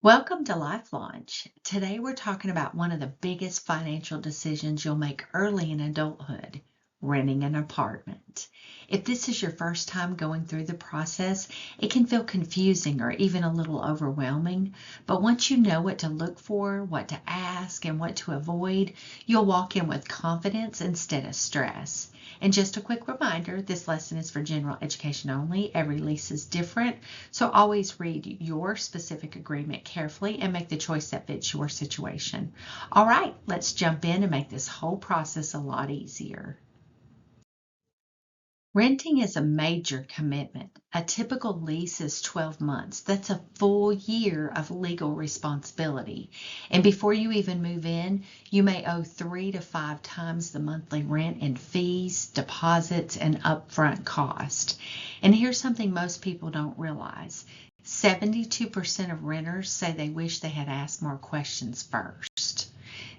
Welcome to Life Launch. Today we're talking about one of the biggest financial decisions you'll make early in adulthood, renting an apartment. If this is your first time going through the process, it can feel confusing or even a little overwhelming, but once you know what to look for, what to ask, and what to avoid, you'll walk in with confidence instead of stress. And just a quick reminder, this lesson is for general education only. Every lease is different, so always read your specific agreement carefully and make the choice that fits your situation. All right, let's jump in and make this whole process a lot easier. Renting is a major commitment. A typical lease is 12 months. That's a full year of legal responsibility. And before you even move in, you may owe 3 to 5 times the monthly rent in fees, deposits, and upfront cost. And here's something most people don't realize. 72% of renters say they wish they had asked more questions first.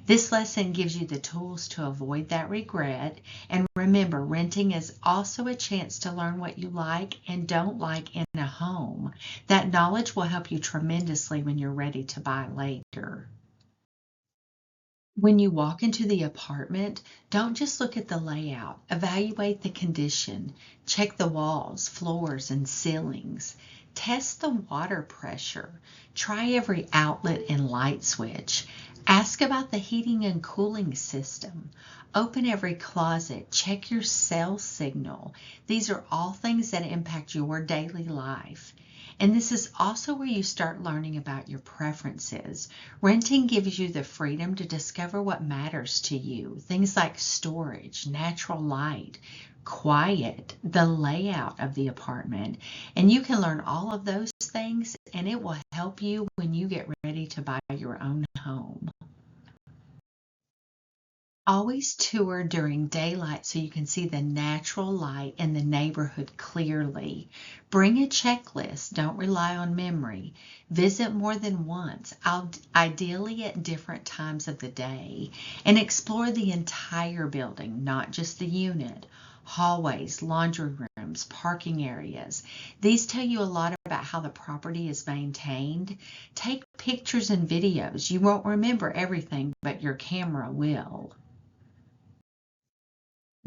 This lesson gives you the tools to avoid that regret. And remember, renting is also a chance to learn what you like and don't like in a home. That knowledge will help you tremendously when you're ready to buy later. When you walk into the apartment, don't just look at the layout. Evaluate the condition. Check the walls, floors, and ceilings. Test the water pressure. Try every outlet and light switch. Ask about the heating and cooling system. Open every closet. Check your cell signal. These are all things that impact your daily life. And this is also where you start learning about your preferences. Renting gives you the freedom to discover what matters to you. Things like storage, natural light, quiet, the layout of the apartment. And you can learn all of those things, and it will help you when you get ready to buy your own home. Always tour during daylight so you can see the natural light and the neighborhood clearly. Bring a checklist. Don't rely on memory. Visit more than once, ideally at different times of the day, and explore the entire building, not just the unit. Hallways, laundry rooms, parking areas. These tell you a lot about how the property is maintained. Take pictures and videos. You won't remember everything, but your camera will.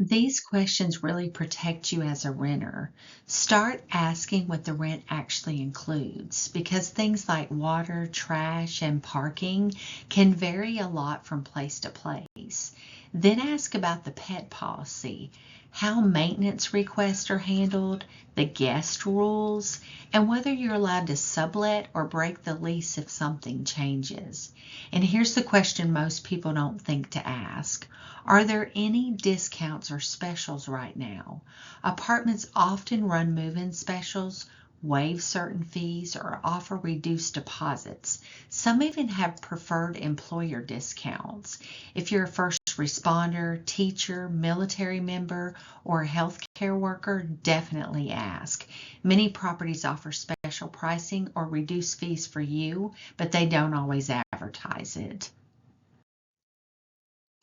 These questions really protect you as a renter. Start asking what the rent actually includes because things like water, trash, and parking can vary a lot from place to place. Then ask about the pet policy, how maintenance requests are handled, the guest rules, and whether you're allowed to sublet or break the lease if something changes. And here's the question most people don't think to ask. Are there any discounts or specials right now? Apartments often run move-in specials, waive certain fees, or offer reduced deposits. Some even have preferred employer discounts. If you're a first responder, teacher, military member, or a healthcare worker, definitely ask. Many properties offer special pricing or reduced fees for you, but they don't always advertise it.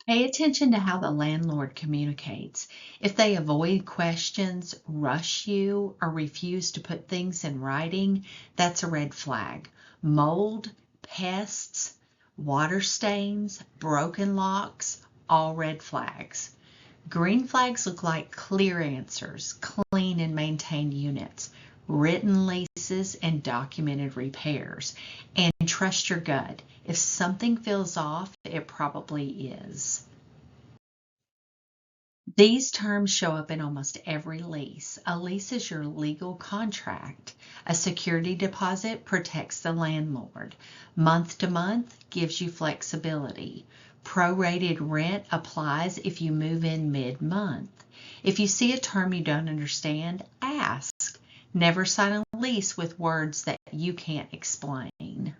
Pay attention to how the landlord communicates. If they avoid questions, rush you, or refuse to put things in writing, that's a red flag. Mold, pests, water stains, broken locks, all red flags. Green flags look like clear answers, clean and maintained units, written leases, and documented repairs. And trust your gut. If something feels off, it probably is. These terms show up in almost every lease. A lease is your legal contract. A security deposit protects the landlord. Month to month gives you flexibility. Prorated rent applies if you move in mid-month. If you see a term you don't understand, ask. Never sign a lease with words that you can't explain.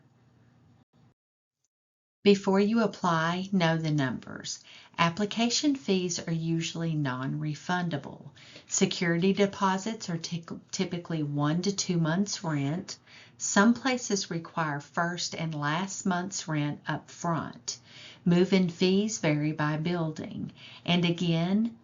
Before you apply, know the numbers. Application fees are usually non-refundable. Security deposits are typically 1 to 2 months rent. Some places require first and last month's rent up front. Move-in fees vary by building. And again,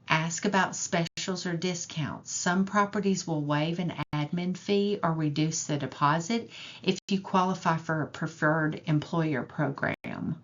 ask about specials or discounts. Some properties will waive and add admin fee or reduce the deposit if you qualify for a preferred employer program.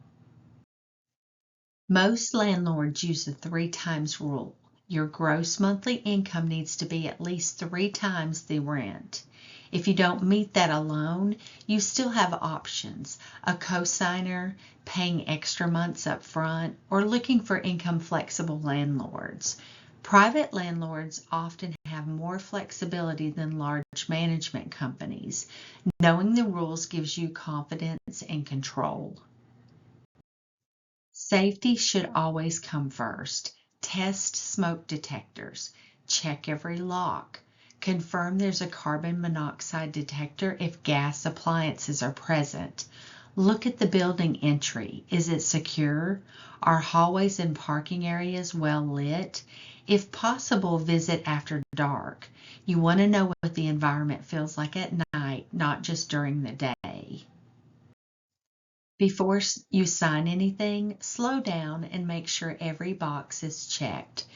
Most landlords use the 3 times rule. Your gross monthly income needs to be at least 3 times the rent. If you don't meet that alone, you still have options: a cosigner, paying extra months up front, or looking for income flexible landlords. Private landlords often have more flexibility than large management companies. Knowing the rules gives you confidence and control. Safety should always come first. Test smoke detectors. Check every lock. Confirm there's a carbon monoxide detector if gas appliances are present. Look at the building entry. Is it secure? Are hallways and parking areas well lit? If possible, visit after dark. You want to know what the environment feels like at night, not just during the day. Before you sign anything, slow down and make sure every box is checked.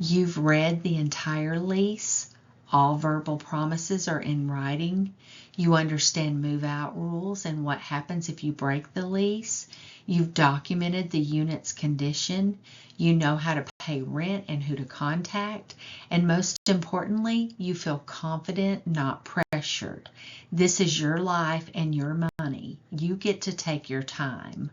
You've read the entire lease. All verbal promises are in writing. You understand move-out rules and what happens if you break the lease. You've documented the unit's condition. You know how to pay rent and who to contact. And most importantly, you feel confident, not pressured. This is your life and your money. You get to take your time.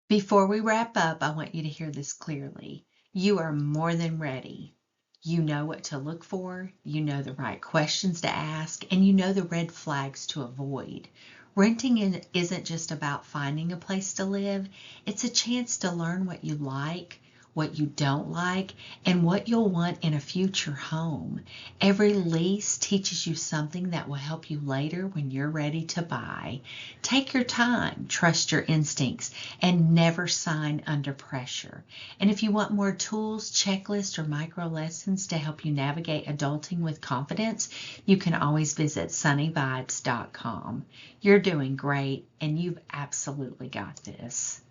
Before we wrap up, I want you to hear this clearly. You are more than ready. You know what to look for, you know the right questions to ask, and you know the red flags to avoid. Renting isn't just about finding a place to live. It's a chance to learn what you like, what you don't like, and what you'll want in a future home. Every lease teaches you something that will help you later when you're ready to buy. Take your time, trust your instincts, and never sign under pressure. And if you want more tools, checklists, or micro lessons to help you navigate adulting with confidence, you can always visit sunnivibes.com. You're doing great, and you've absolutely got this.